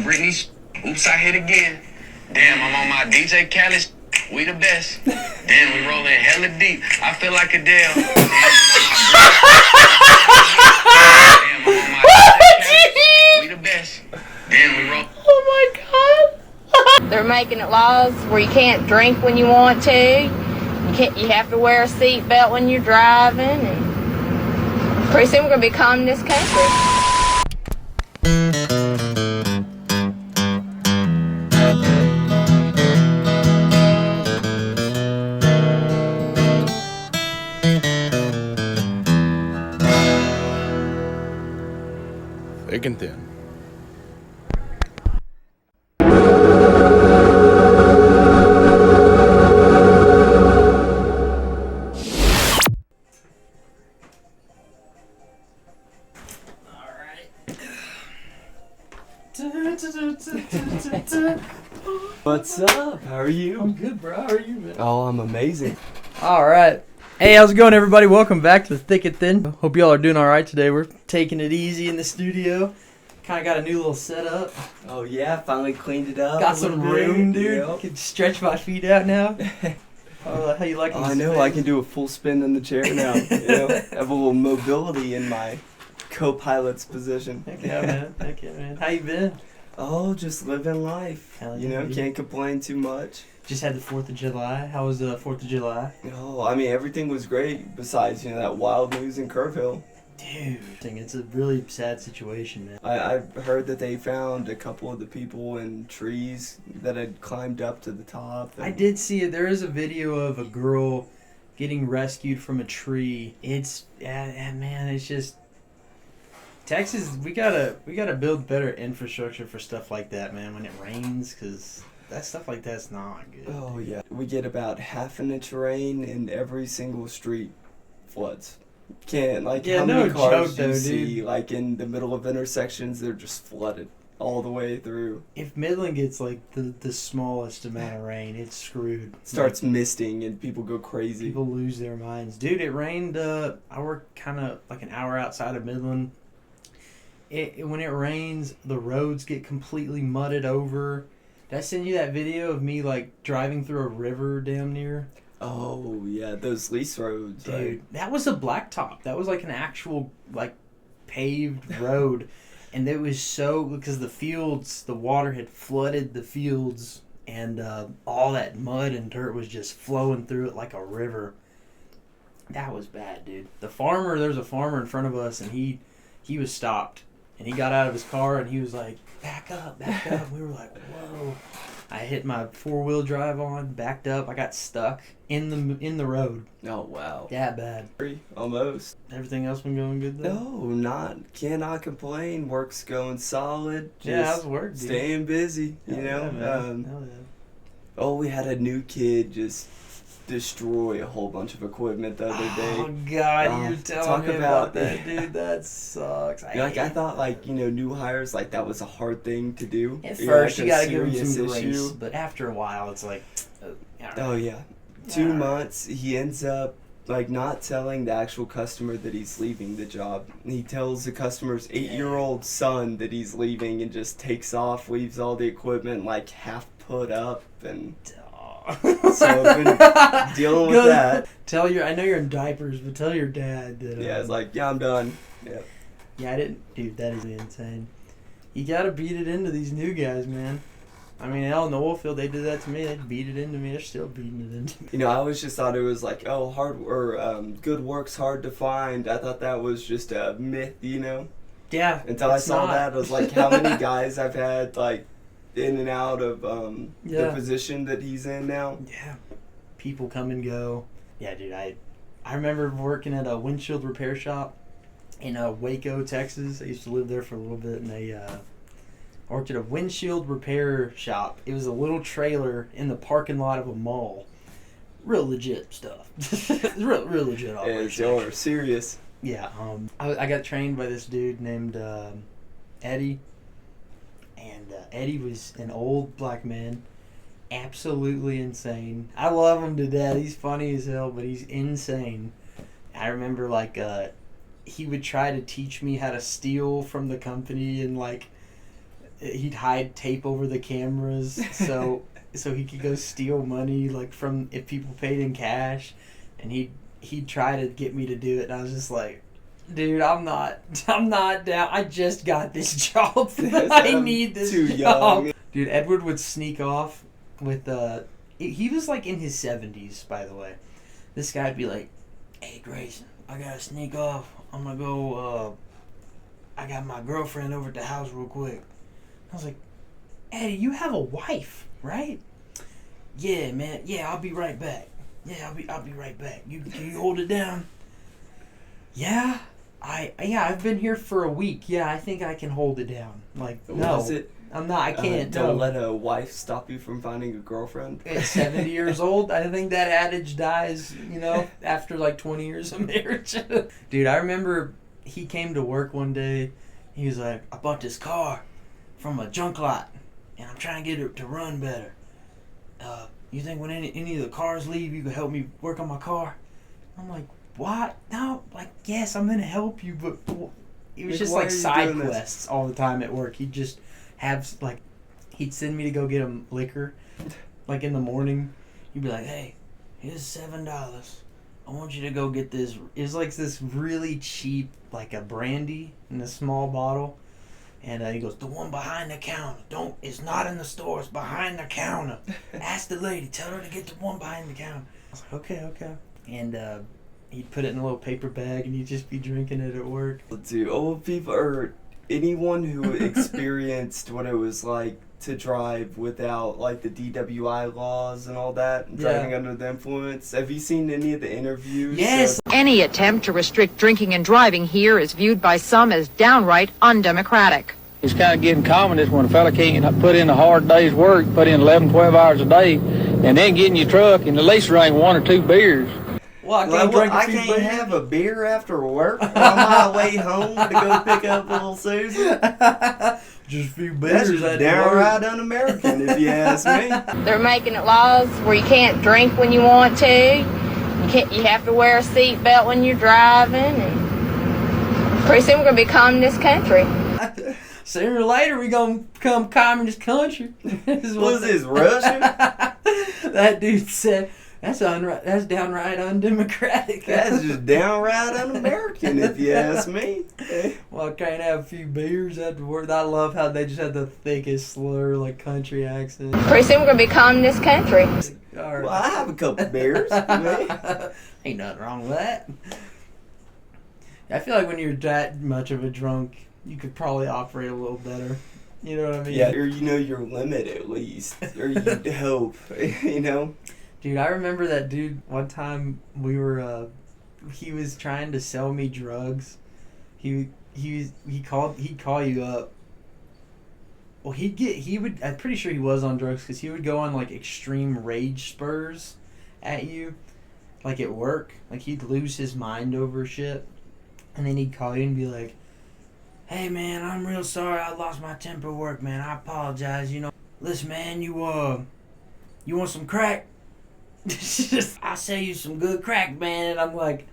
Britney. Oops, I hit again. Damn, I'm on my DJ Khaled. We the best. Damn, we rolling hella deep. I feel like Adele. Damn, I'm on my DJ Khaled. We the best. Damn, we roll. Oh my God. They're making it laws where you can't drink when you want to. You have to wear a seatbelt when you're driving. And pretty soon we're going to be calling this country. Thick and thin. What's up? How are you? I'm good, bro. How are you, man? Oh, I'm amazing. All right. Hey, how's it going, everybody? Welcome back to Thick and Thin. Hope y'all are doing all right today. We're taking it easy in the studio. Kind of got a new little setup. Oh yeah, finally cleaned it up. Got some room, dude. Yep. Can stretch my feet out now. How you like? Oh, I know. I can do a full spin in the chair now. Have a little mobility in my co-pilot's position. Heck yeah, man. Heck yeah, man. How you been? Oh, just living life. Hell yeah, dude. Can't complain too much. Just had the 4th of July. How was the 4th of July? Oh, I mean, everything was great besides, that wild news in Kerrville. Dude, it's a really sad situation, man. I heard that they found a couple of the people in trees that had climbed up to the top. I did see it. There is a video of a girl getting rescued from a tree. It's man, it's just Texas. We gotta build better infrastructure for stuff like that, man. When it rains, because that stuff like that's not good. Oh yeah, we get about half an inch of rain and every single street floods. How many cars do you see like in the middle of intersections? They're just flooded all the way through. If Midland gets like the smallest amount of rain, it's screwed. It starts misting and people go crazy. People lose their minds, dude. It rained. I work kind of like an hour outside of Midland. When it rains, the roads get completely mudded over. Did I send you that video of me like driving through a river damn near? Oh yeah, those lease roads, dude. Right? That was a blacktop. That was like an actual like paved road, and it was because the water had flooded the fields, and all that mud and dirt was just flowing through it like a river. That was bad, dude. There was a farmer in front of us, and he was stopped, and he got out of his car, and he was like, back up. We were like, whoa. I hit my 4-wheel drive on, backed up. I got stuck in the road. Oh wow, that bad. Almost. Everything else been going good though? No, cannot complain. Work's going solid. Just how's work, dude? Staying busy. Hell yeah. Oh, we had a new kid just destroy a whole bunch of equipment the other day. Oh God, you're telling me about that, dude. That sucks. I thought new hires that was a hard thing to do. At first, you gotta give them some grace, but after a while, it's like. Oh yeah, 2 months. He ends up not telling the actual customer that he's leaving the job. He tells the customer's 8-year-old son that he's leaving and just takes off, leaves all the equipment half put up and. So I've been dealing with that. I know you're in diapers, but tell your dad that. Yeah, it's I'm done. Yeah. Yeah, I didn't. Dude, that is insane. You gotta beat it into these new guys, man. I mean, out in the oil field, they did that to me. They beat it into me. They're still beating it into me. I always just thought it was good work's hard to find. I thought that was just a myth, Yeah. Until I saw that, I was like, how many guys I've had in and out of the position that he's in now. Yeah. People come and go. Yeah, dude, I remember working at a windshield repair shop in Waco, Texas. I used to live there for a little bit, and I worked at a windshield repair shop. It was a little trailer in the parking lot of a mall. Real legit stuff. real legit operation. Y'all are serious. Yeah. I got trained by this dude named Eddie. And Eddie was an old black man, absolutely insane. I love him to death. He's funny as hell, but he's insane. I remember he would try to teach me how to steal from the company, and he'd hide tape over the cameras so he could go steal money like from if people paid in cash, and he'd try to get me to do it, and I was just like, dude, I'm not down. I just got this job. I need this too job. young. Dude, Edward would sneak off with he was like in his 70s, by the way. This guy'd be like, hey Grayson, I gotta sneak off. I'm gonna go I got my girlfriend over at the house real quick. I was like, Eddie, you have a wife, right? Yeah, man. Yeah, I'll be right back. Yeah, I'll be right back. Can you hold it down? Yeah. I've been here for a week. Yeah, I think I can hold it down. Like, no. Was it? I'm not. I can't. Don't no. let a wife stop you from finding a girlfriend. At 70 years old, I think that adage dies, after like 20 years of marriage. Dude, I remember he came to work one day. He was like, I bought this car from a junk lot, and I'm trying to get it to run better. You think when any of the cars leave, you can help me work on my car? I'm like, what? No, like, yes, I'm going to help you, but it was just like side quests all the time at work. He'd just have, like, he'd send me to go get him liquor, like in the morning. He'd be like, hey, here's $7. I want you to go get this. It's like this really cheap, like a brandy in a small bottle. And he goes, the one behind the counter. It's not in the store. It's behind the counter. Ask the lady. Tell her to get the one behind the counter. I was like, okay. And he'd put it in a little paper bag, and he'd just be drinking it at work. Dude, old people, or anyone who experienced what it was like to drive without, like, the DWI laws and all that, driving under the influence. Have you seen any of the interviews? Yes. Any attempt to restrict drinking and driving here is viewed by some as downright undemocratic. It's kind of getting common is when a fella can't put in a hard day's work, put in 11, 12 hours a day, and then get in your truck and at least drink 1 or 2 beers. Well, I can't have a beer after work on my way home to go pick up little Susan. Just a few That's beers. just downright un-American, if you ask me. They're making it laws where you can't drink when you want to. You have to wear a seatbelt when you're driving. And pretty soon we're going to be communist country. Sooner or later we're going to become communist country. What is this, Russia? That dude said, that's downright undemocratic. That's just downright un-American, if you ask me. Well, I can't have a few beers after work. I love how they just had the thickest slur, like country accent. Pretty soon we're going to be communist country. Well, I have a couple beers. Ain't nothing wrong with that. I feel like when you're that much of a drunk, you could probably operate a little better. You know what I mean? Yeah, or your limit at least. Or you hope, Dude, I remember that dude one time we were he was trying to sell me drugs. He'd call you up. Well, I'm pretty sure he was on drugs because he would go on like extreme rage spurs at you, like at work. Like he'd lose his mind over shit, and then he'd call you and be like, "Hey man, I'm real sorry. I lost my temper at work, man. I apologize. Listen, man, you want some crack? I'll sell you some good crack, man." And I'm like,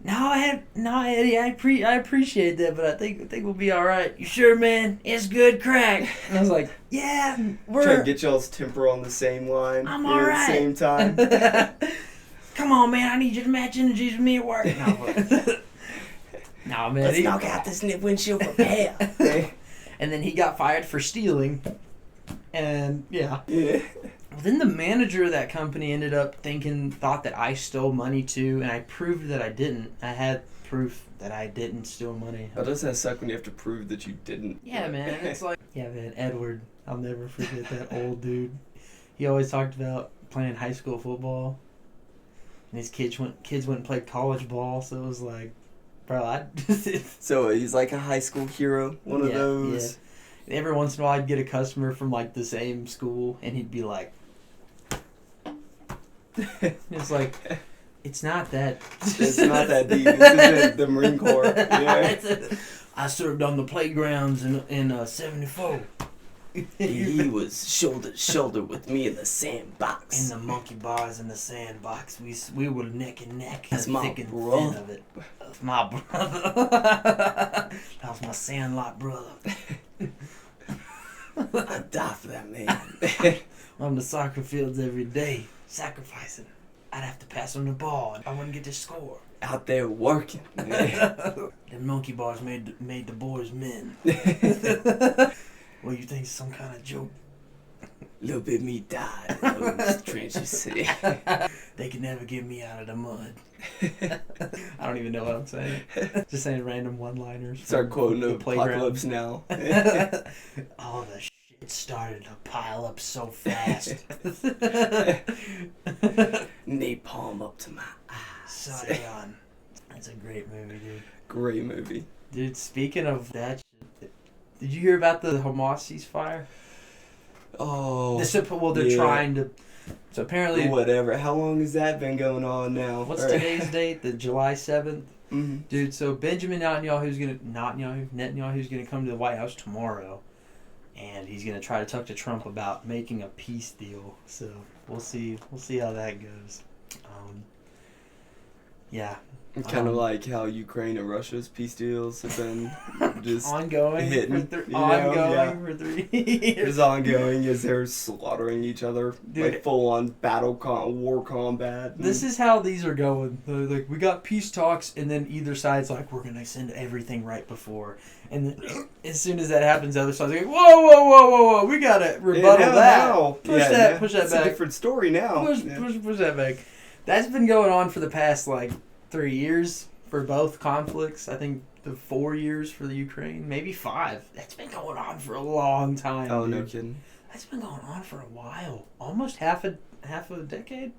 No, Eddie, I appreciate that, but I think we'll be all right. You sure, man? It's good crack. And I was like, yeah, trying to get y'all's temper on the same line. I'm all right. At the same time. Come on, man. I need you to match energies with me at work. No, man. Let's knock out this windshield repair. And then he got fired for stealing. And yeah. Then the manager of that company ended up thought that I stole money too, and I proved that I didn't. I had proof that I didn't steal money. How does that suck when you have to prove that you didn't? Yeah, man. It's like, yeah, man. Edward, I'll never forget that old dude. He always talked about playing high school football, and his kids went and played college ball. So it was like, bro, So he's like a high school hero, one of those. Yeah. Every once in a while, I'd get a customer from like the same school, and he'd be like. It's like, it's not that. It's not that deep. This is the Marine Corps. Yeah. I served on the playgrounds in 74. He was shoulder to shoulder with me in the sandbox. In the monkey bars in the sandbox. We were neck and neck. That's my thick and brother. thin of it. That's my brother. That was my sandlot brother. I'd die for that man. On the soccer fields every day, sacrificing. I'd have to pass him the ball, and I wouldn't get to score. Out there working. Them monkey bars made the boys men. Well, you think it's some kind of joke? Little bit me died in those trenches. They can never get me out of the mud. I don't even know what I'm saying. Just saying random one-liners. Start quoting the Apocalypse Now. All the shit started to pile up so fast. Napalm up to my eyes. Saigon. That's a great movie, dude. Great movie. Dude, speaking of that shit, did you hear about the Hamas ceasefire? Oh. They're trying to. So apparently. Whatever. How long has that been going on now? What's today's date? The July 7th? Mm-hmm. Dude, so Benjamin Netanyahu's gonna come to the White House tomorrow, and he's gonna try to talk to Trump about making a peace deal. So we'll see how that goes. Yeah. Kind of like how Ukraine and Russia's peace deals have been just ongoing hitting, for 3 years. It's ongoing as they're slaughtering each other, dude, like full on war combat. This is how these are going. They're like, we got peace talks, and then either side's like, we're gonna send everything right before, and then as soon as that happens, the other side's like, whoa, we gotta rebuttal that. Push that it's back. A different story now. Push that back. That's been going on for the past 3 years for both conflicts. I think the 4 years for the Ukraine, maybe 5. That's been going on for a long time. Oh, dude. no kidding. That's been going on for a while, almost half a decade.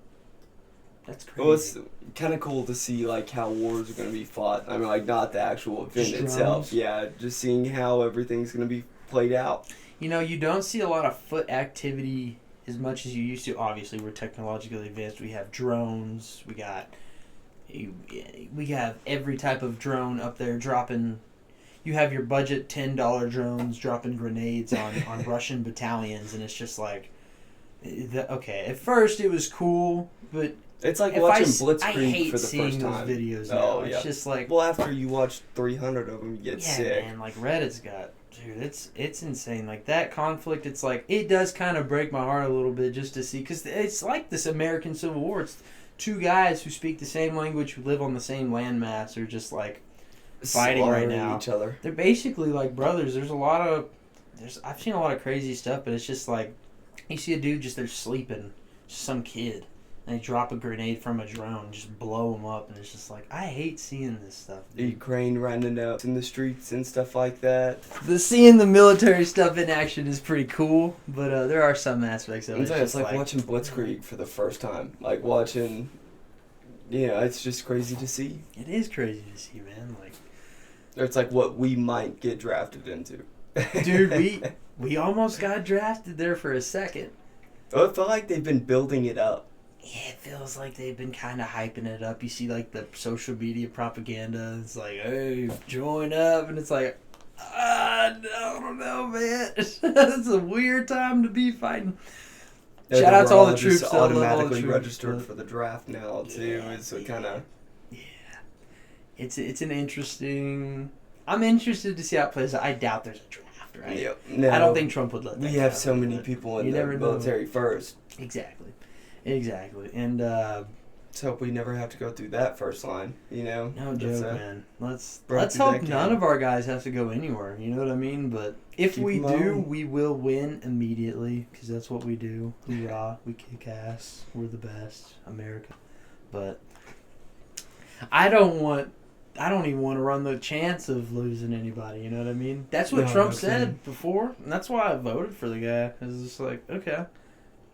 That's crazy. Well, it's kind of cool to see how wars are going to be fought. I mean, not the actual event itself. Yeah, just seeing how everything's going to be played out. You don't see a lot of foot activity as much as you used to. Obviously, we're technologically advanced. We have drones. We have every type of drone up there dropping. You have your budget $10 drones dropping grenades on Russian battalions, and it's just okay. At first, it was cool, but it's like watching Blitzkrieg I hate for the seeing first time. Those videos now. It's just well, after you watch 300 of them, you get sick. Man, Reddit's got. Dude, it's insane. That conflict, it's it does kind of break my heart a little bit just to see, because it's like this American Civil War. It's two guys who speak the same language, who live on the same landmass, are just fighting right now. Each other. They're basically like brothers. I've seen a lot of crazy stuff, but it's just you see a dude just there sleeping, just some kid, and they drop a grenade from a drone, just blow him up, and it's just I hate seeing this stuff. Dude. Ukraine running out in the streets and stuff like that. Seeing the military stuff in action is pretty cool, but there are some aspects of it. It's like watching Blitzkrieg for the first time. Watching, it's just crazy to see. It is crazy to see, man. It's what we might get drafted into. Dude, we almost got drafted there for a second. Oh, I feel like they've been building it up. Yeah, it feels like they've been kind of hyping it up. You see, the social media propaganda. It's hey, join up. And it's I don't know, man. It's a weird time to be fighting. Shout out to all the troops. Just automatically registered for the draft now, too. It's kind of... Yeah. It's an interesting... I'm interested to see how it plays out. I doubt there's a draft, right? Yep. No, I don't think Trump would let that We have so many people in the military first. Exactly. And let's hope we never have to go through that first line, No joke, man. Let's hope none of our guys have to go anywhere, you know what I mean? But if we do, we will win immediately, because that's what we do. Hoorah, we kick ass. We're the best. America. But I don't even want to run the chance of losing anybody, you know what I mean? That's what Trump said before, and that's why I voted for the guy. Because it's okay,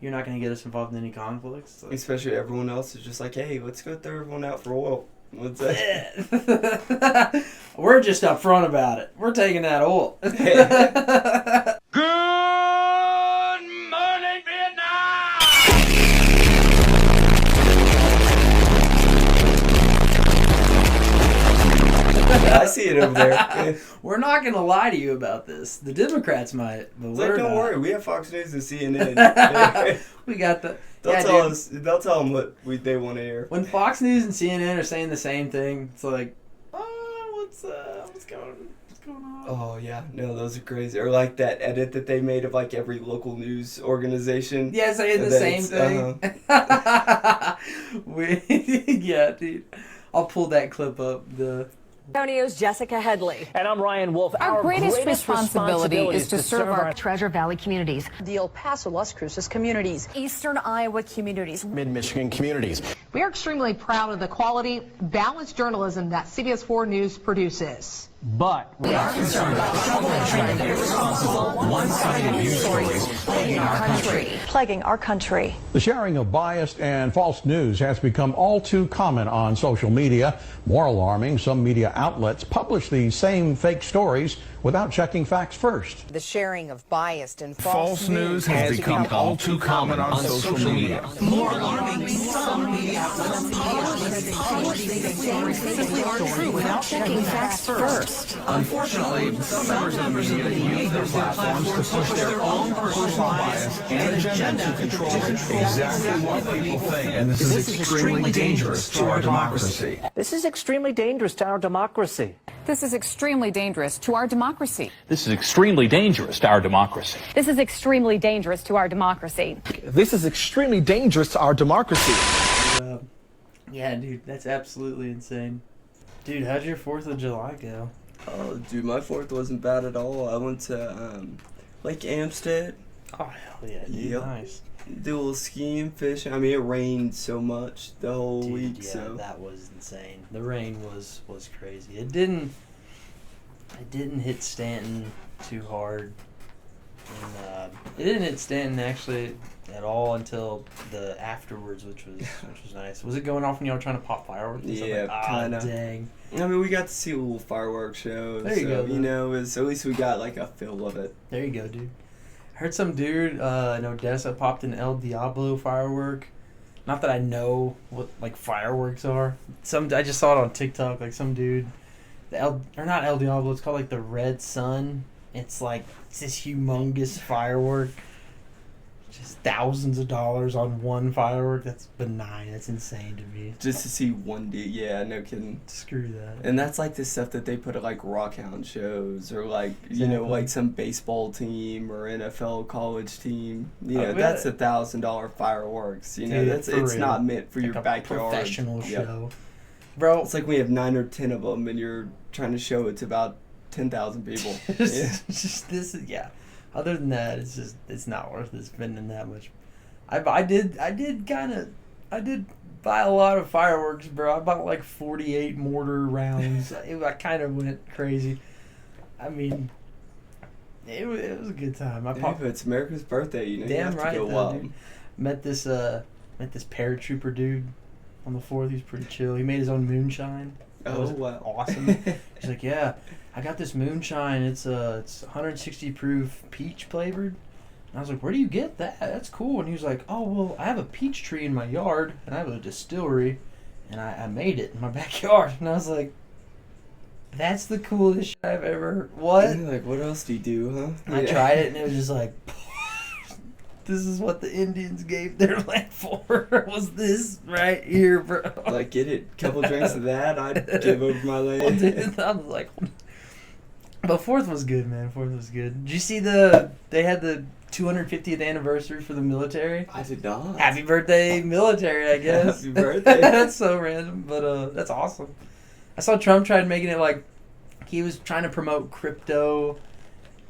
you're not going to get us involved in any conflicts. Especially everyone else is just hey, let's go throw everyone out for oil. What's that? We're just upfront about it. We're taking that oil. Good morning, Vietnam! I see it over there. We're not going to lie to you about this. The Democrats might, but we're don't worry. We have Fox News and CNN. We got the... They'll tell them what they want to hear. When Fox News and CNN are saying the same thing, it's what's going on? Oh yeah, no, those are crazy. Or like that edit that they made of like every local news organization. Yeah, saying the same thing. Yeah, dude. I'll pull that clip up. Antonio's Jessica Headley. And I'm Ryan Wolf. Our greatest responsibility is to serve our Treasure Valley communities. The El Paso, Las Cruces communities. Eastern Iowa communities. Mid-Michigan communities. We are extremely proud of the quality, balanced journalism that CBS 4 News produces. But we are concerned about trouble and irresponsible, one-sided news stories plaguing our country. Plaguing our country. The sharing of biased and false news has become all too common on social media. More alarming, some media outlets publish these same fake stories without checking facts first. The sharing of biased and False news has become all too common on social media. more alarming, some media outlets publish these stories without checking facts first. Unfortunately, some members of the media use their platforms to push their own personal bias and agenda to control exactly what people think. And this is extremely dangerous to our democracy. This is extremely dangerous to our democracy. This is extremely dangerous to our democracy. This is extremely dangerous to our democracy. This is extremely dangerous to our democracy. This is extremely dangerous to our democracy. Yeah, dude, that's absolutely insane. Dude, how'd your 4th of July go? Oh, dude, my 4th wasn't bad at all. I went to Lake Amstead. Oh, hell yeah, dude. Yep. Nice. Do a little skiing, fishing. I mean, it rained so much the whole Dude, week, yeah, so that was insane. The rain was crazy. It didn't hit Stanton too hard. And it didn't hit Stanton actually at all until the afterwards, which was nice. Was it going off when y'all were trying to pop fireworks? And yeah, stuff? kind of. Dang. I mean, we got to see a little fireworks show. There you so, go, though. You know, at least we got like a feel of it. There you go, dude. I heard some dude in Odessa popped an El Diablo firework. Not that I know what like fireworks are. I just saw it on TikTok. Like some dude, not El Diablo. It's called like the Red Sun. It's this humongous firework. Just thousands of dollars on one firework. That's benign. That's insane to me. Just to see one dude. Yeah, no kidding. Screw that. And that's like the stuff that they put at like Rockhound shows or like, you know, Exactly. like some baseball team or NFL college team. You I know, bet. that's $1,000 fireworks. You know, Dude, it's for real. not meant for Like your a backyard. professional Yep. show. Bro, It's like we have 9 or 10 of them and you're trying to show it to about 10,000 people. Yeah. Other than that, it's not worth it spending that much. I did buy a lot of fireworks, bro. I bought like 48 mortar rounds. I kind of went crazy. I mean, it was a good time. Yeah, but it's America's birthday, you know. Damn you have right, to go though, wild. dude. Met this paratrooper dude on the 4th. He's pretty chill. He made his own moonshine. That Oh, was wow. awesome. He's like, yeah, I got this moonshine. It's 160 proof peach flavored. And I was like, where do you get that? That's cool. And he was like, oh, well, I have a peach tree in my yard, and I have a distillery, and I made it in my backyard. And I was like, that's the coolest shit I've ever heard. What? And you're like, what else do you do, huh? I tried it, and it was just like, this is what the Indians gave their land for. Was this right here, bro? Like, get it. Couple drinks of that, I'd give over my land. Dude, I was like, but 4th was good, man. 4th was good. Did you see they had the 250th anniversary for the military? I did not. Happy birthday, military, I guess. Happy birthday. That's so random, but that's awesome. I saw Trump tried making it like he was trying to promote crypto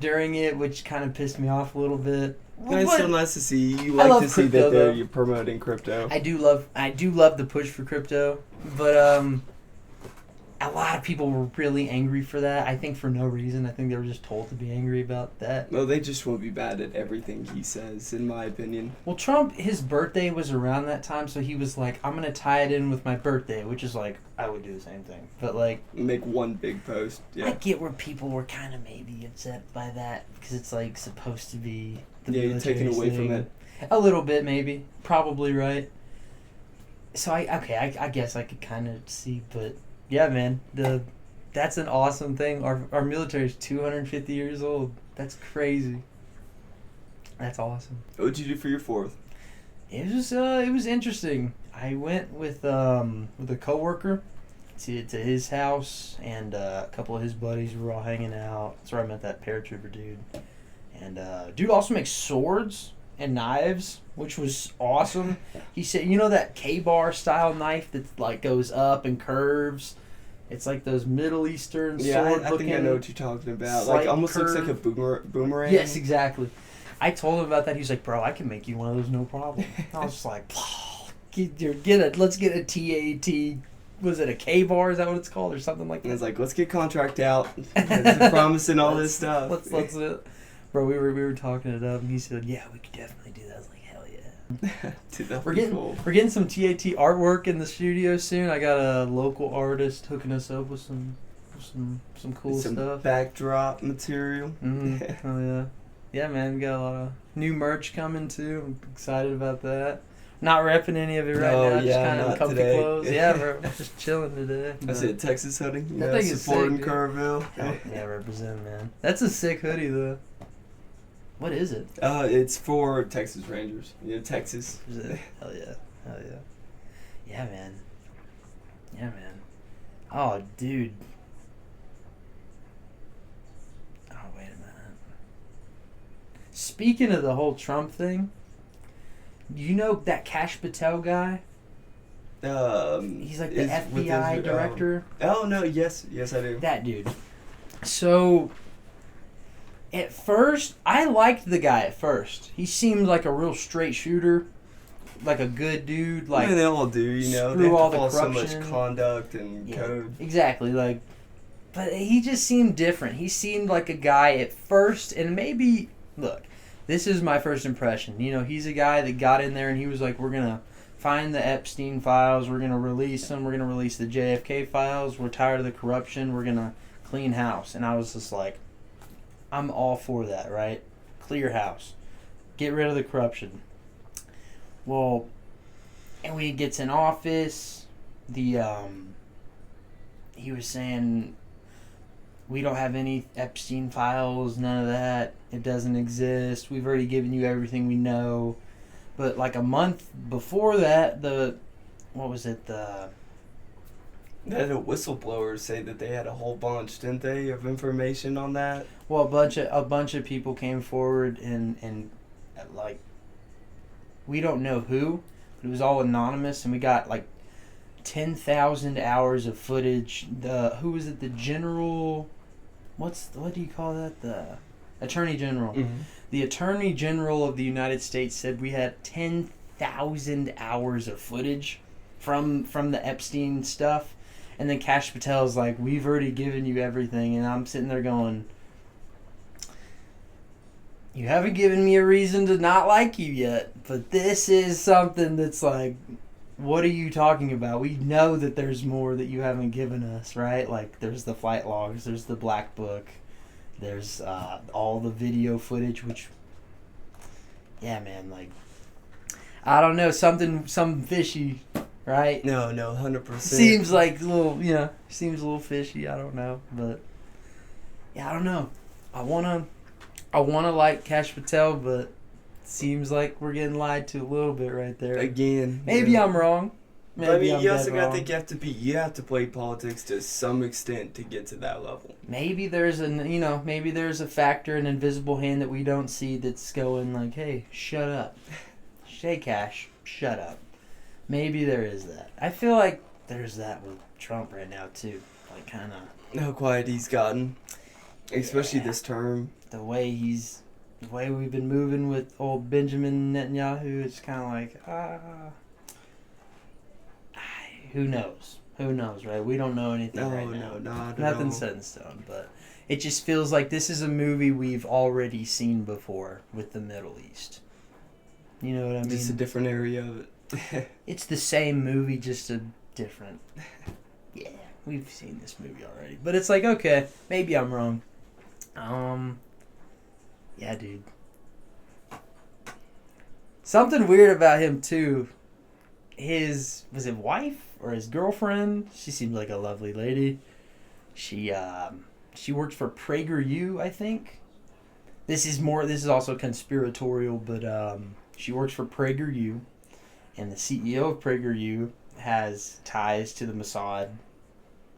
during it, which kind of pissed me off a little bit. It's still nice to see. You I like love to see crypto, that though. you're promoting crypto. I do love the push for crypto, but a lot of people were really angry for that. I think for no reason. I think they were just told to be angry about that. No, they just won't be bad at everything he says, in my opinion. Well, Trump, his birthday was around that time, so he was like, I'm going to tie it in with my birthday, which is like, I would do the same thing. But like, Make one big post. I Yeah. get where people were kind of maybe upset by that, because it's like supposed to be the Yeah, you're taking military away from thing. it. A little bit, maybe. Probably right. So I guess I could kind of see, but yeah, man, that's an awesome thing. Our military is 250 years old. That's crazy. That's awesome. What'd you do for your 4th? It was interesting. I went with a coworker to his house, and a couple of his buddies were all hanging out. That's where I met that paratrooper dude. And dude also makes swords and knives, which was awesome. He said, you know that K-bar style knife that like goes up and curves? It's like those Middle Eastern sword I think I know what you're talking about. slight Like almost curve. looks like a boomerang. Yes, exactly. I told him about that. He's like, bro, I can make you one of those, no problem. I was just like, let's get a TAT. Was it a K-bar? Is that what it's called, or something like that? And it's like, let's get contract out. They're promising all this stuff. Let's bro, we were talking it up, and he said, yeah, we could definitely do that. I was like, hell yeah. Dude, We're getting some TAT artwork in the studio soon. I got a local artist hooking us up with some cool stuff. Backdrop material. Oh yeah. Yeah, man, we got a lot of new merch coming too. I'm excited about that. Not repping any of it right now, just kind of comfy today. clothes. Yeah, bro, just chilling today. That's it, Texas hoodie. That thing is supporting sick, dude. Kerrville. Yeah, represent, man. That's a sick hoodie though. What is it? It's for Texas Rangers. Yeah, Texas. Is it? Hell yeah. Hell yeah. Yeah, man. Yeah, man. Oh, dude. Oh, wait a minute. Speaking of the whole Trump thing, you know that Kash Patel guy? He's like the FBI director. Oh, no, yes, I do. That dude. So, at first, I liked the guy at first. He seemed like a real straight shooter, like a good dude. Like, yeah, they all do, you know. Screw they have all to the follow corruption. so much conduct and code. Exactly, like, but he just seemed different. He seemed like a guy at first, and maybe, look, this is my first impression. You know, he's a guy that got in there and he was like, we're going to find the Epstein files, we're going to release them, we're going to release the JFK files, we're tired of the corruption, we're going to clean house. And I was just like, I'm all for that, right? Clear house. Get rid of the corruption. Well, and when he gets in office, he was saying, we don't have any Epstein files, none of that. It doesn't exist. We've already given you everything we know. But like a month before that, they had a whistleblower say that they had a whole bunch, didn't they, of information on that? Well, a bunch of people came forward and like, we don't know who, but it was all anonymous, and we got like 10,000 hours of footage. Who was it? The general, what do you call that? The Attorney General. Mm-hmm. The Attorney General of the United States said we had 10,000 hours of footage from the Epstein stuff. And then Kash Patel's like, we've already given you everything. And I'm sitting there going, you haven't given me a reason to not like you yet. But this is something that's like, what are you talking about? We know that there's more that you haven't given us, right? Like, there's the flight logs, there's the black book, there's all the video footage, which, yeah, man, like, I don't know, something fishy, right? No, 100%. Seems like a little fishy, I don't know, but, yeah, I don't know. I wanna like Kash Patel, but seems like we're getting lied to a little bit right there. Again. Maybe yeah. I'm wrong. Maybe I'm you also dead got to wrong. think you have to play politics to some extent to get to that level. Maybe there's a factor, an invisible hand that we don't see that's going like, hey, shut up. Hey, Cash, shut up. Maybe there is that. I feel like there's that with Trump right now too. Like, kind of How quiet he's gotten, especially this term. The way we've been moving with old Benjamin Netanyahu, it's kind of like, who knows? Who knows, right? We don't know anything right now. No, not at Nothing all. set in stone, but it just feels like this is a movie we've already seen before with the Middle East. You know what I mean? Just a different area of it. It's the same movie, just a different... Yeah, we've seen this movie already. But it's like, okay, maybe I'm wrong. Yeah, dude. Something weird about him, too. Was it wife or his girlfriend? She seems like a lovely lady. She works for PragerU, I think. This is also conspiratorial, but she works for PragerU, and the CEO of PragerU has ties to the Mossad,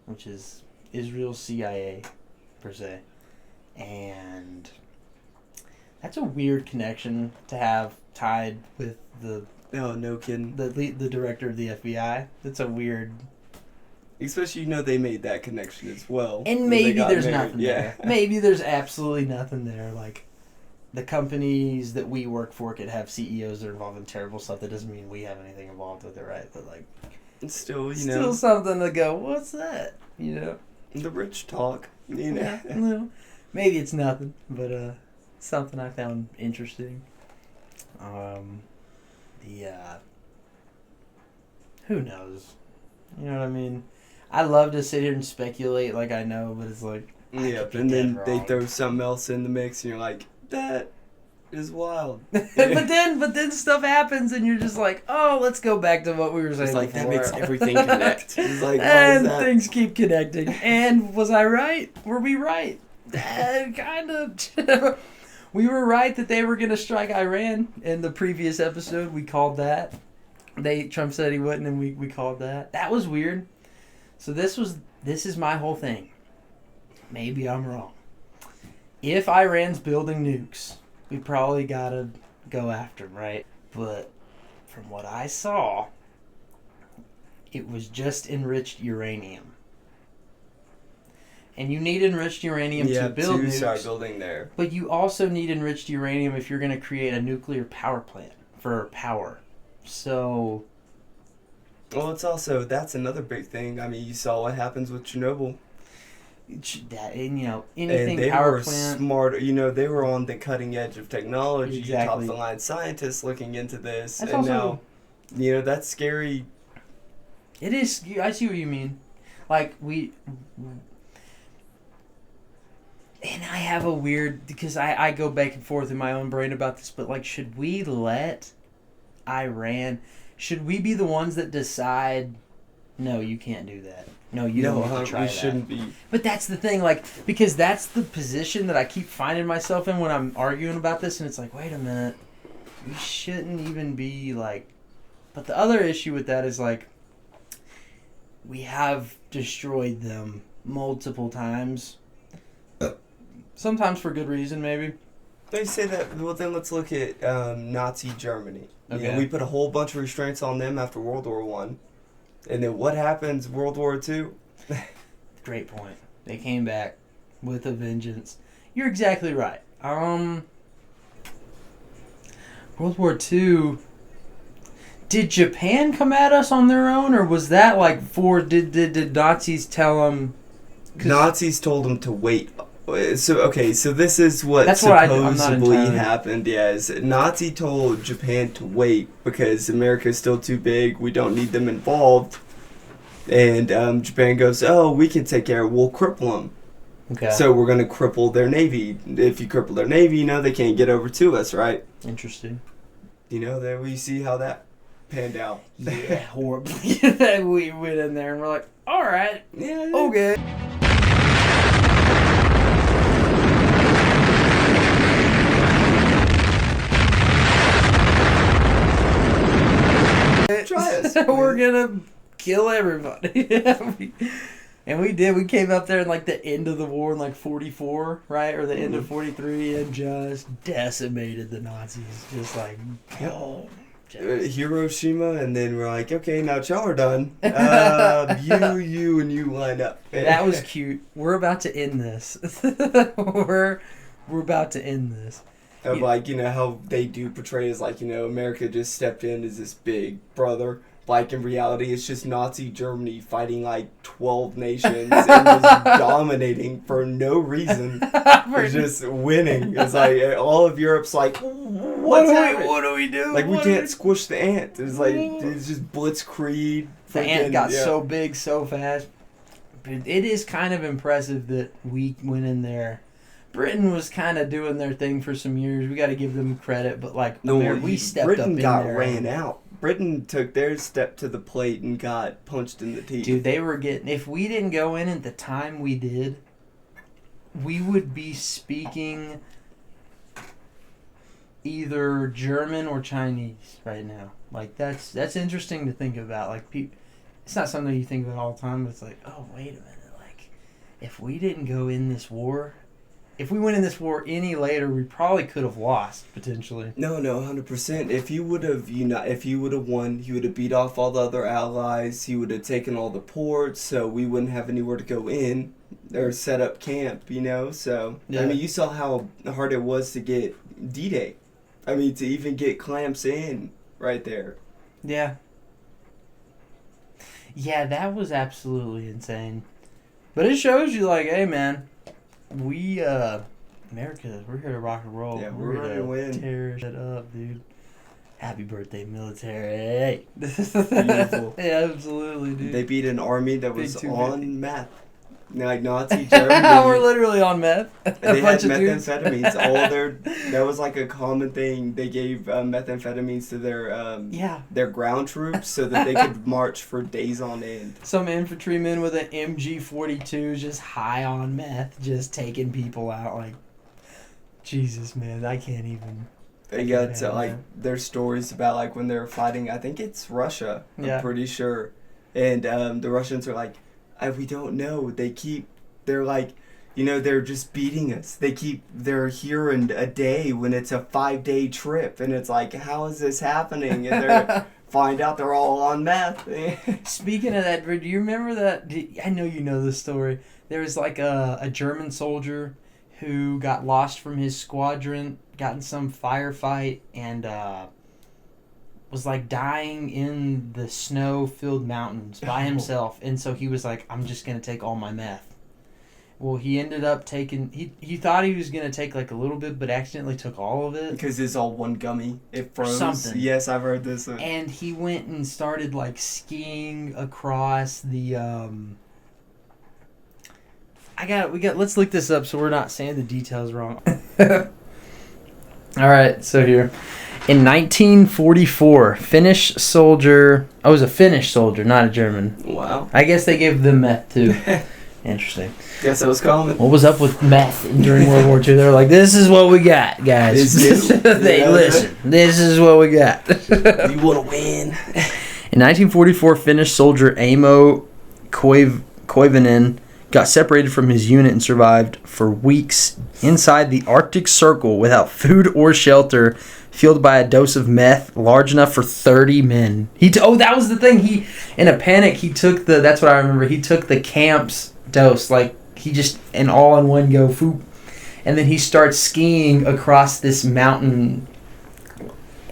which is Israel's CIA, per se. And that's a weird connection to have tied with the... Oh, no kidding. The director of the FBI. That's a weird... Especially, they made that connection as well. And maybe there's nothing yeah. there. Maybe there's absolutely nothing there. Like, the companies that we work for could have CEOs that are involved in terrible stuff. That doesn't mean we have anything involved with it, right? But, like... It's still, Still something to go, what's that? The rich talk, Yeah, well, maybe it's nothing, but something I found interesting. Who knows? You know what I mean? I love to sit here and speculate like I know, but it's like... Yeah, and then they throw something else in the mix, and you're like, that is wild. but then stuff happens, and you're just like, oh, let's go back to what we were saying It's like, before. that makes everything connect. It's like, and things keep connecting. And was I right? Were we right? Kind of. We were right that they were going to strike Iran in the previous episode. We called that. Trump said he wouldn't, and we called that. That was weird. So this is my whole thing. Maybe I'm wrong. If Iran's building nukes, we probably got to go after them, right? But from what I saw, it was just enriched uranium. And you need enriched uranium to build nukes. Start building there. But you also need enriched uranium if you're going to create a nuclear power plant for power. So... Well, that's another big thing. I mean, you saw what happens with Chernobyl. That, anything and they power were plant... smart. They were on the cutting edge of technology. Exactly. Top-of-the-line scientists looking into this. That's and also, now, that's scary. It is. I see what you mean. Like, and I have a weird... Because I go back and forth in my own brain about this, but, like, should we let Iran... Should we be the ones that decide, no, you can't do that? No, you don't have to try that. We shouldn't be. But that's the thing, like, because that's the position that I keep finding myself in when I'm arguing about this, and it's like, wait a minute, we shouldn't even be, like... But the other issue with that is, like, we have destroyed them multiple times. Sometimes for good reason, maybe. They say that, well, then let's look at Nazi Germany. Okay. We put a whole bunch of restraints on them after World War One. And then what happens World War Two? Great point. They came back with a vengeance. You're exactly right. World War II... Did Japan come at us on their own, or was that like did Nazis tell them... Nazis told them to wait. So this is what That's supposedly happened. Yes, Nazi told Japan to wait because America's still too big. We don't need them involved. And Japan goes, "Oh, we can take care of it. We'll cripple them." Okay. So we're gonna cripple their navy. If you cripple their navy, they can't get over to us, right? Interesting. There we see how that panned out. Yeah, horribly. We went in there and we're like, all right, yeah, okay. Try us. We're gonna kill everybody. And we did. We came up there in like the end of the war in like 44, right? Or the end of 43 and just decimated the Nazis. Just like, Hiroshima, and then we're like, okay, now y'all are done. You and you line up. That was cute. We're about to end this. We're about to end this. Like, how they do portray as like, America just stepped in as this big brother. Like, in reality, it's just Nazi Germany fighting like 12 nations and just dominating for no reason. It's just winning. It's like all of Europe's like, what do we do? Like, we can't squish the ant. It's like, it's just blitzkrieg. The ant got so big so fast. But it is kind of impressive that we went in there. Britain was kind of doing their thing for some years. We got to give them credit, but like, we stepped Britain up in got there. ran out. Britain took their step to the plate and got punched in the teeth. Dude, they were getting... If we didn't go in at the time we did, we would be speaking either German or Chinese right now. Like, that's interesting to think about. Like, it's not something you think about all the time. But it's like, oh, wait a minute. Like, if we didn't go in this war, if we went in this war any later, we probably could have lost potentially. No, 100%. If you would have won, he would have beat off all the other allies. He would have taken all the ports, so we wouldn't have anywhere to go in or set up camp. So Yeah. I mean, you saw how hard it was to get D-Day. I mean, to even get clamps in right there. Yeah. Yeah, that was absolutely insane. But it shows you, like, hey, man, we, America, we're here to rock and roll. Yeah, we're ready to win. Tear shit up, dude. Happy birthday, military. Beautiful. Yeah, absolutely, dude. They beat an army that Big was 250. on meth. Like Nazi Germany. We're literally on meth. They had methamphetamines. That was like a common thing. They gave methamphetamines to their ground troops so that they could march for days on end. Some infantryman with an MG42 just high on meth, just taking people out. Like, Jesus, man, I can't even. They got there's stories about like when they're fighting. I think it's Russia. I'm pretty sure, and the Russians are like, we don't know. They're like, they're just beating us. They're here in a day when it's a 5-day trip, and it's like, how is this happening? And they find out they're all on meth. Speaking of that, do you remember that? I know you know this story. There was like a German soldier who got lost from his squadron, got in some firefight, and was like dying in the snow-filled mountains by himself. And so he was like, I'm just going to take all my meth. Well, he ended up taking... He thought he was going to take like a little bit, but accidentally took all of it. Because it's all one gummy. It froze. Something. Yes, I've heard this. And he went and started like skiing across the... Let's look this up so we're not saying the details wrong. All right, so here. In 1944, Finnish soldier... Oh, it was a Finnish soldier, not a German. Wow. I guess they gave them meth, too. Interesting. Guess that was common. What was up with meth during World War II? They were like, this is what we got, guys. Listen, this is what we got. You want to win. In 1944, Finnish soldier Amo Koivunen got separated from his unit and survived for weeks inside the Arctic Circle without food or shelter, fueled by a dose of meth large enough for 30 men. That was the thing. He, in a panic, that's what I remember. He took the camp's dose, like he just, and all in one go, foop. And then he starts skiing across this mountain,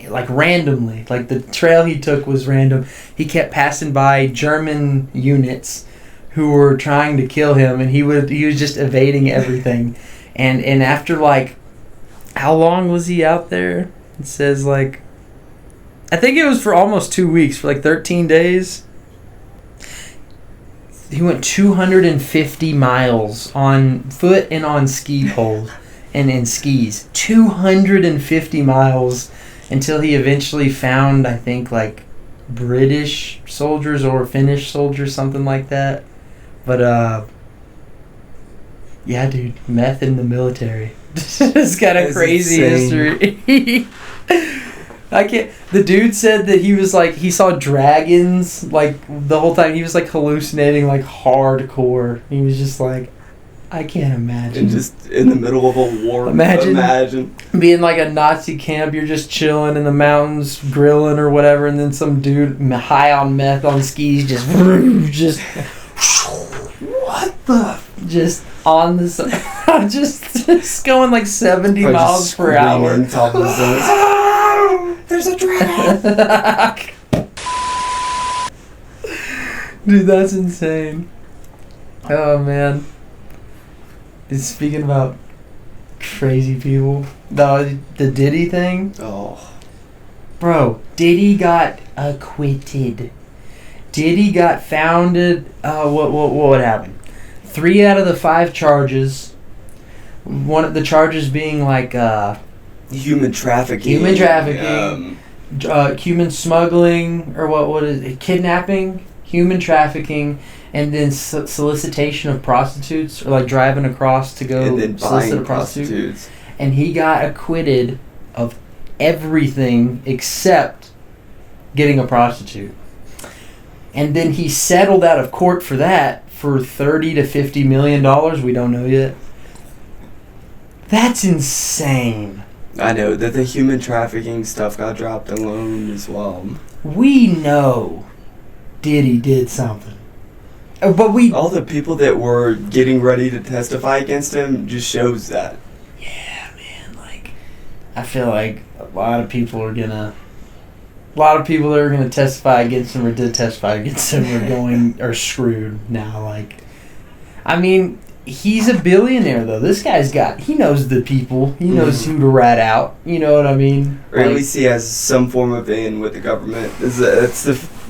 like randomly. Like the trail he took was random. He kept passing by German units who were trying to kill him, and he was just evading everything. and after like, how long was he out there? It says like, I think it was for almost 2 weeks, for like 13 days. He went 250 miles on foot and on ski poles and in skis. 250 miles until he eventually found, I think, like British soldiers or Finnish soldiers, something like that. But, yeah, dude, meth in the military. It's got a crazy history. The dude said that he was like, he saw dragons, like, the whole time. He was, like, hallucinating, like, hardcore. He was just like, I can't imagine. And just in the middle of a war. Imagine being, like, a Nazi camp. You're just chilling in the mountains, grilling or whatever, and then some dude high on meth on skis just what the? Just on the side. just going, like, 70 miles per hour. There's a dragon! Dude, that's insane. Oh, man. Speaking about crazy people, the Diddy thing. Oh. Bro, Diddy got acquitted. Diddy got founded. What happened? 3 out of the 5 charges. One of the charges being like human trafficking, human smuggling, or what is it? Kidnapping, human trafficking, and then solicitation of prostitutes, or like driving across to go and then solicit a prostitute. And he got acquitted of everything except getting a prostitute. And then he settled out of court for that for $30 to $50 million. We don't know yet. That's insane. I know that the human trafficking stuff got dropped alone as well. We know Diddy did something. But all the people that were getting ready to testify against him just shows that. Yeah, man. Like, I feel like a lot of people that are gonna testify against him or did testify against him are screwed now. Like, I mean, he's a billionaire though. This guy's he knows the people. He knows who to rat out. You know what I mean? Or at least he has some form of in with the government. That's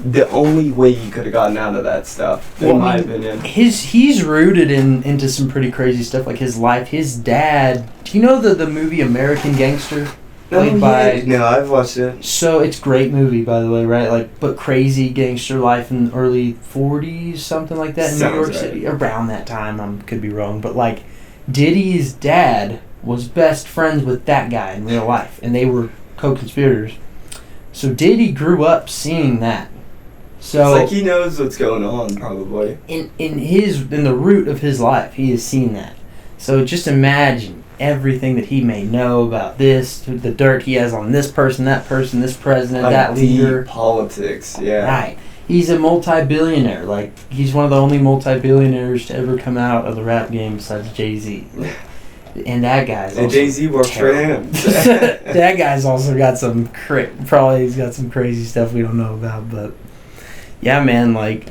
the only way you could have gotten out of that stuff, in my opinion. He's rooted into some pretty crazy stuff, like his life. His dad. Do you know the movie American Gangster? No, I've watched it. So it's a great movie, by the way, right? Like, but crazy gangster life in the early 40s, something like that, in New York City. Around that time, I could be wrong, but like, Diddy's dad was best friends with that guy in real life, and they were co-conspirators. So Diddy grew up seeing that. So it's like he knows what's going on, probably. In the root of his life, he has seen that. So just imagine everything that he may know about this, the dirt he has on this person, that person, this president, like that leader. Deep politics, yeah. Right. He's a multi-billionaire. Like, he's one of the only multi-billionaires to ever come out of the rap game besides Jay-Z. And that guy's and Jay-Z works for him. That guy's also got some he's got some crazy stuff we don't know about, but yeah, man, like,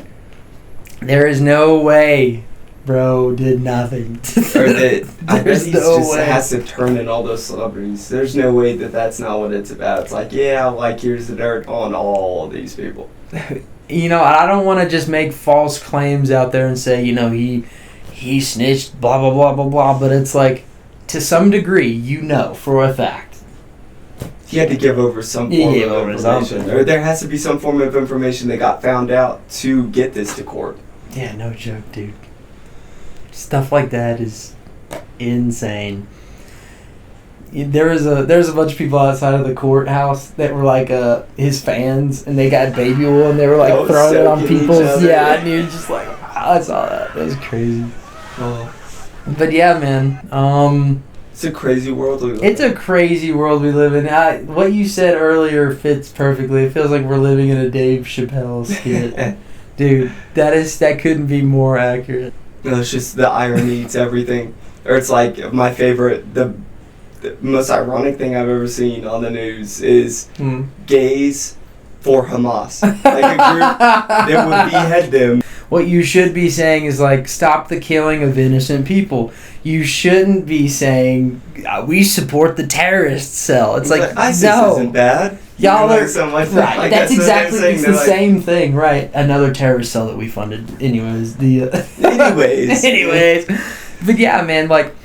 there is no way bro did nothing. Or that I bet he just has to turn in all those celebrities. There's no way that's not what it's about. It's like, yeah, like, here's the dirt on all of these people. You know, I don't want to just make false claims out there and say, you know, he snitched, blah, blah, blah, blah, blah, but it's like, to some degree, you know, for a fact. He had to give over some form of information. Or there has to be some form of information that got found out to get this to court. Yeah, no joke, dude. Stuff like that is insane. There's a bunch of people outside of the courthouse that were like his fans, and they got baby oil and they were like throwing it on people's. Yeah, and you're just like, wow, I saw that. That was crazy. Oh. But yeah, man. It's a crazy world we live in. It's a crazy world we live in. What you said earlier fits perfectly. It feels like we're living in a Dave Chappelle skit. Dude, that couldn't be more accurate. No, it's just the irony. It's everything. Or it's like my favorite, the most ironic thing I've ever seen on the news is gays for Hamas. Like a group that would behead them. What you should be saying is like, stop the killing of innocent people. You shouldn't be saying, we support the terrorist cell. It's like ISIS no. isn't bad. Y'all are so much right. like That's exactly it's the same thing, right? Another terrorist cell that we funded. Anyways, anyways, but yeah, man, like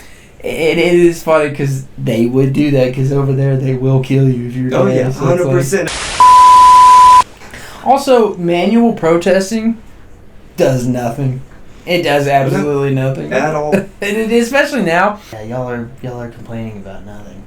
it is funny because they would do that because over there they will kill you if you're. Oh yeah, 100%. Also, manual protesting does nothing. It does absolutely nothing at all. Especially now. Yeah, y'all are complaining about nothing.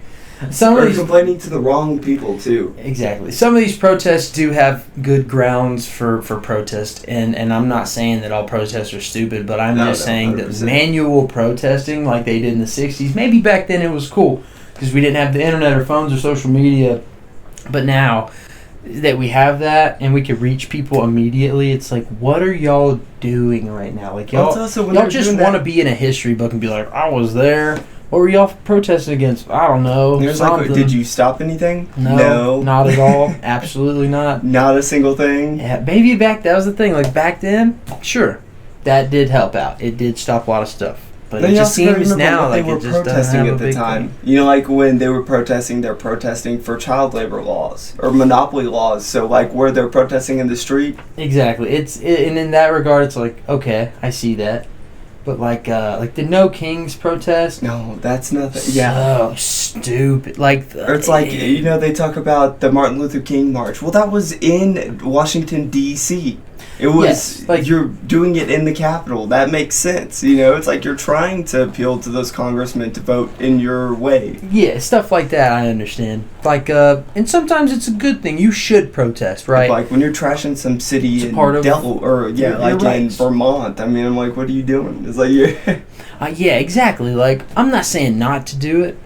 Or complaining to the wrong people too. Exactly. Some of these protests do have good grounds for protest, and I'm not saying that all protests are stupid, but I'm just saying 100%. That manual protesting like they did in the 60s, maybe back then it was cool because we didn't have the internet or phones or social media, but now that we have that and we can reach people immediately, it's like, what are y'all doing right now? Like y'all just want to be in a history book and be like, I was there. What were y'all protesting against? I don't know. Like, did you stop anything? No, not at all. Absolutely not. Not a single thing? Yeah, maybe that was the thing. Like, back then, sure, that did help out. It did stop a lot of stuff. But it just seems now like it just doesn't have a big thing. You know, like when they were protesting, they're protesting for child labor laws or monopoly laws. So, like, where they're protesting in the street. Exactly. And in that regard, it's like, okay, I see that. But like the No Kings protest. No, that's nothing. So stupid. Or it's like, you know, they talk about the Martin Luther King March. Well, that was in Washington, D.C. It was Yes, like you're doing it in the Capitol. That makes sense. You know, it's like you're trying to appeal to those congressmen to vote in your way. Yeah, stuff like that. I understand. Like, and sometimes it's a good thing. You should protest, right? Like when you're trashing some city in part of Devil or your like in rights. Vermont. I mean, I'm like, what are you doing? It's like you're. Yeah, exactly. Like, I'm not saying not to do it.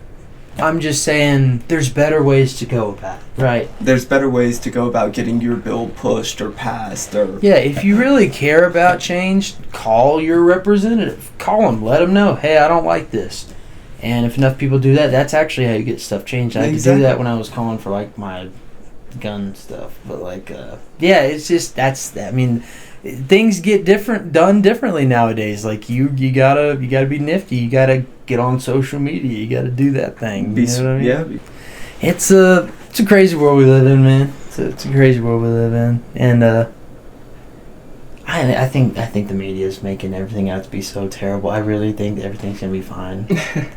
I'm just saying there's better ways to go about it, right? There's better ways to go about getting your bill pushed or passed or... Yeah, if you really care about change, call your representative. Call them. Let them know, hey, I don't like this. And if enough people do that, that's actually how you get stuff changed. I had to do that when I was calling for, like, my gun stuff. But, like, yeah, it's just, I mean... Things get done differently nowadays. Like you gotta be nifty. You gotta get on social media. You gotta do that thing. You know what I mean? Yeah. It's a crazy world we live in, man. It's a crazy world we live in, and I think the media is making everything out to be so terrible. I really think everything's gonna be fine.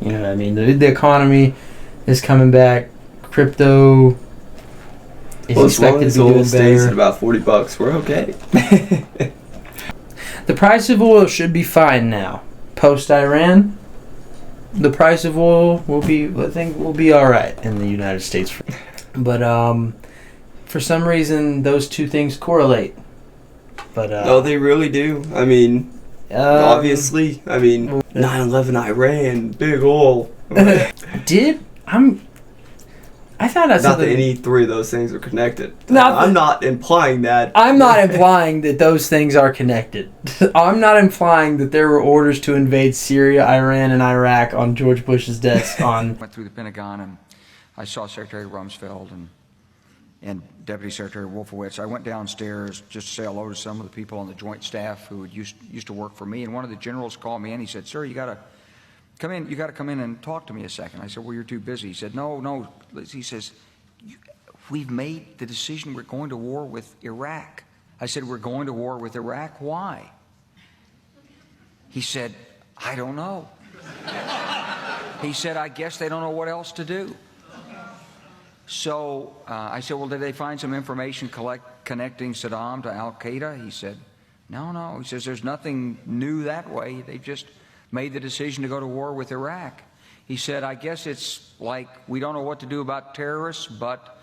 You know what I mean? The economy is coming back. Crypto. Well, as long as oil stays at about $40, we're okay. The price of oil should be fine now. Post Iran, the price of oil will be all right in the United States. But for some reason, those two things correlate. But no, they really do. I mean, obviously. I mean, 9/11 Iran, big oil. I found out not something. that any three of those things are connected. Not I'm not implying that. I'm not implying that those things are connected. I'm not implying that there were orders to invade Syria, Iran, and Iraq on George Bush's desk. Went through the Pentagon and I saw Secretary Rumsfeld and Deputy Secretary Wolfowitz. I went downstairs just to say hello to some of the people on the Joint Staff who used to work for me. And one of the generals called me and he said, "Sir, you got to come in. You got to come in and talk to me a second." I said, "Well, you're too busy." He said, No. He says, "We've made the decision. We're going to war with Iraq." I said, "We're going to war with Iraq? Why?" He said, "I don't know." He said, "I guess they don't know what else to do." So I said, "Well, did they find some information connecting Saddam to Al Qaeda?" He said, No. He says, "There's nothing new that way. They just made the decision to go to war with Iraq." He said, "I guess it's like we don't know what to do about terrorists, but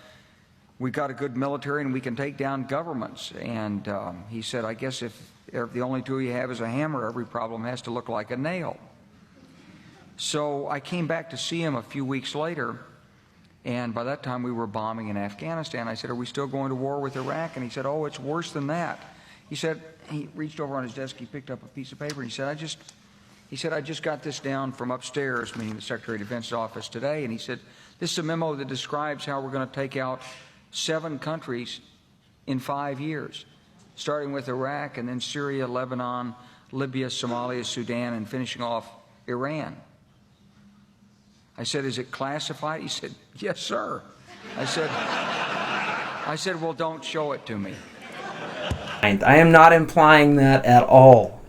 we've got a good military and we can take down governments." And he said, "I guess if the only tool you have is a hammer, every problem has to look like a nail." So I came back to see him a few weeks later, and by that time we were bombing in Afghanistan. I said, "Are we still going to war with Iraq?" And he said, "Oh, it's worse than that." He said, he reached over on his desk, he picked up a piece of paper, and he said, I just got this down from upstairs," meaning the Secretary of Defense's office today, and he said, "This is a memo that describes how we're going to take out 7 countries in 5 years, starting with Iraq and then Syria, Lebanon, Libya, Somalia, Sudan, and finishing off Iran." I said, "Is it classified?" He said, "Yes, sir." I said, "Well, don't show it to me." I am not implying that at all.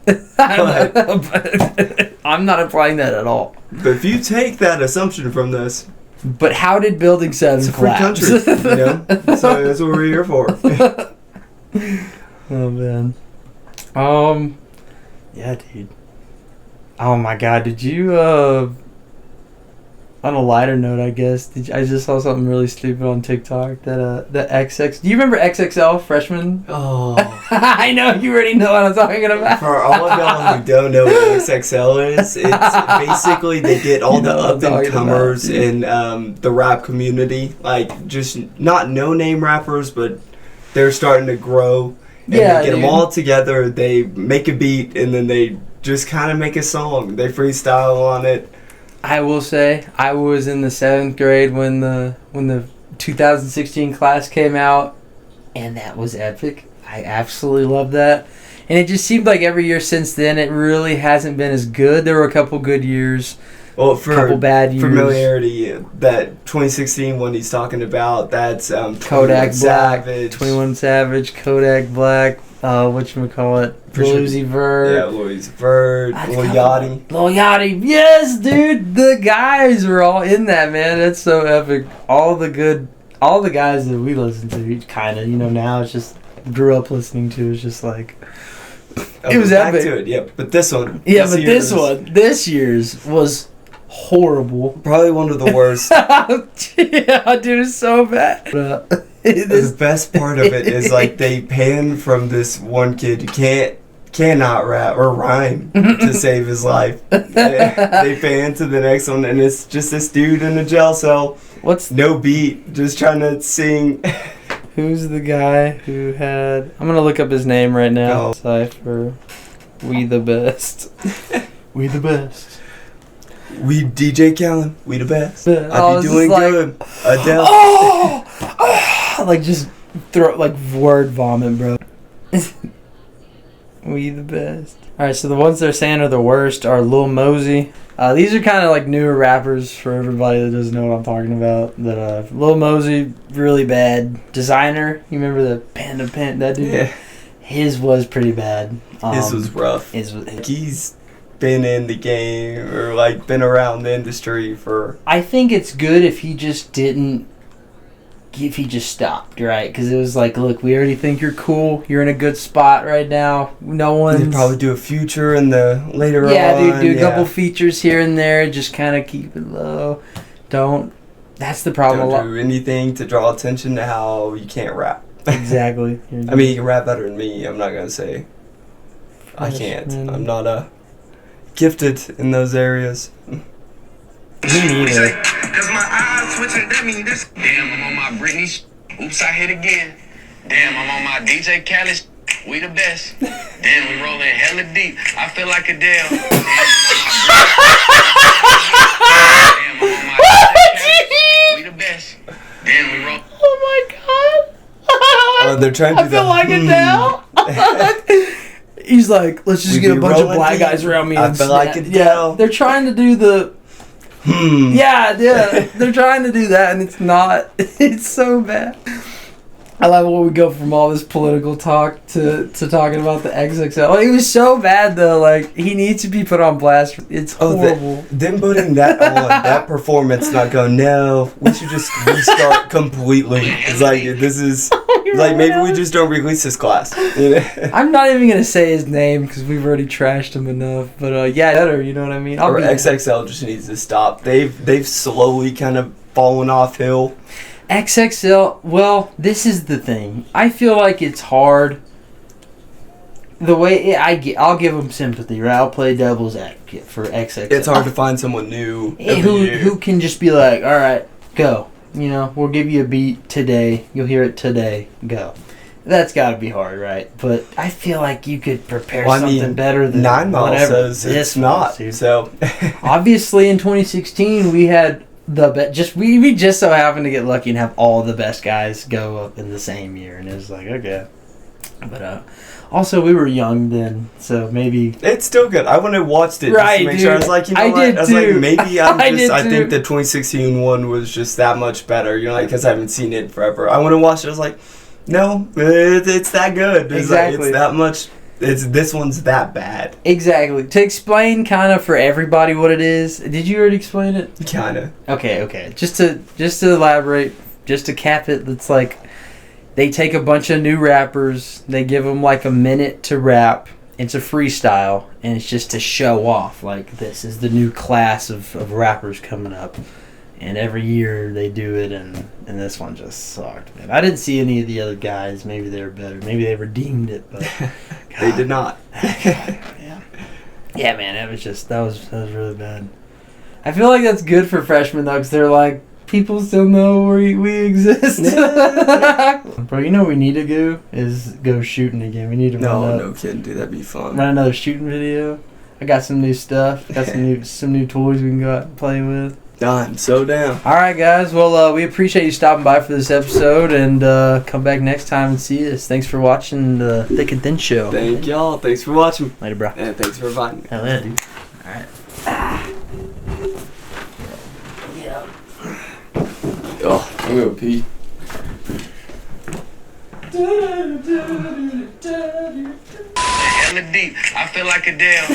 I'm not implying that at all. But if you take that assumption from this... But how did Building 7 it's a free collapse? country, you know? So that's what we're here for. Oh, man. Yeah, dude. Oh, my God. Did you, on a lighter note, I guess, I just saw something really stupid on TikTok that XX... Do you remember XXL, freshman? Oh. I know, you already know what I'm talking about. For all of y'all who don't know what XXL is, it's basically they get all the up-and-comers in the rap community. Like, just not no-name rappers, but they're starting to grow. And they get them all together, they make a beat, and then they just kind of make a song. They freestyle on it. I will say, I was in the 7th grade when the 2016 class came out, and that was epic. I absolutely love that. And it just seemed like every year since then, it really hasn't been as good. There were a couple good years, well, for a couple bad years. Familiarity, that 2016 one he's talking about, that's Kodak Black, Savage. 21 Savage, Kodak Black, whatchamacallit, Lil Uzi Vert. Yeah, Lil Uzi Vert, Lil Yachty. Lil Yachty, yes, dude! The guys were all in that, man. That's so epic. All the guys that we listen to, kind of, now it's just grew up listening to is just like it was epic. To it, yeah. But this one, this year's was horrible. Probably one of the worst. Yeah, dude, it's so bad. The best part of it is like they pan from this one kid who cannot rap or rhyme to save his life. They pan to the next one, and it's just this dude in a jail cell. No beat, just trying to sing. Who's the guy who had? I'm gonna look up his name right now. Cypher, we the best. We the best. We DJ Khaled, we the best. I be doing good. Adele. Like just throw like word vomit, bro. We the best. All right, so the ones they're saying are the worst are Lil Mosey. These are kind of like newer rappers for everybody that doesn't know what I'm talking about. That Lil Mosey, really bad. Designer, you remember the Panda that dude? Yeah. His was pretty bad. His was rough. He's been in the game or like been around the industry for. I think it's good if he just stopped, right? Because it was like, look, we already think you're cool. You're in a good spot right now. No one's... They'd probably do a feature in the later on. Yeah, dude, do a couple features here and there. Just kind of keep it low. That's the problem. Don't do anything to draw attention to how you can't rap. Exactly. I mean, you can rap better than me. I'm not going to say I can't. I'm not gifted in those areas. Me neither. Cause my eyes switching, that mean this. Damn, I'm on my Britney. Oops, I hit again. Damn, I'm on my DJ Khaled. We the best. Damn, we rolling hella deep. I feel like Adele. Damn, I'm on my DJ Khaled. We the best. Damn, we roll. Oh my god. Oh, they're trying to do that. I feel like Adele. He's like, let's just get a bunch of black guys around me. I feel like Adele. Yeah, they're trying to do the. Yeah, they're trying to do that, and it's not. It's so bad. I love when we go from all this political talk to talking about the XXL. Like, it was so bad though. Like, he needs to be put on blast. It's horrible. Them putting that on, that performance, not going. No, we should just restart completely. It's like this is. Like, maybe we just don't release this class. You know? I'm not even going to say his name because we've already trashed him enough. But, yeah, better, you know what I mean? Or XXL just needs to stop. They've slowly kind of fallen off hill. XXL, well, this is the thing. I feel like it's hard. The way I'll give him sympathy, right? I'll play devil's advocate for XXL. It's hard to find someone new who can just be like, all right, go. You know, we'll give you a beat today. You'll hear it today. Go. That's got to be hard, right? But I feel like you could prepare something better than 9 Mile whatever. says it's not. So obviously, in 2016, we had the best. We just so happened to get lucky and have all the best guys go up in the same year, and it was like, okay. But also, we were young then, so maybe it's still good. I went and watched it right, just to make dude. sure. I was like, you know I what? I was too. like, maybe I think the 2016 one was just that much better. You know, like because I haven't seen it in forever. I went and watched it. I was like, no, it's that good. It's exactly. Like, it's that much. This one's that bad. Exactly. To explain kind of for everybody what it is. Did you already explain it? Kind of. Okay. Just to elaborate, just to cap it, it's like they take a bunch of new rappers, they give them like a minute to rap. It's a freestyle, and it's just to show off, like, this is the new class of rappers coming up. And every year they do it, and this one just sucked, man. I didn't see any of the other guys. Maybe they were better. Maybe they redeemed it, but they did not. Yeah, man, that was really bad. I feel like that's good for freshmen, though, because they're like, people still know we exist. Bro, you know what we need to do is go shooting again. We need to no kidding, dude. That'd be fun. Run another shooting video. I got some new stuff. Got some new toys we can go out and play with. I'm so down. All right, guys. Well, we appreciate you stopping by for this episode, and come back next time and see us. Thanks for watching the Thick and Thin Show. Thank y'all. Thanks for watching. Later, bro. And thanks for inviting me. Hell yeah, dude. All right. Yeah. Oh, I'm gonna pee. Hella deep. I feel like Adele.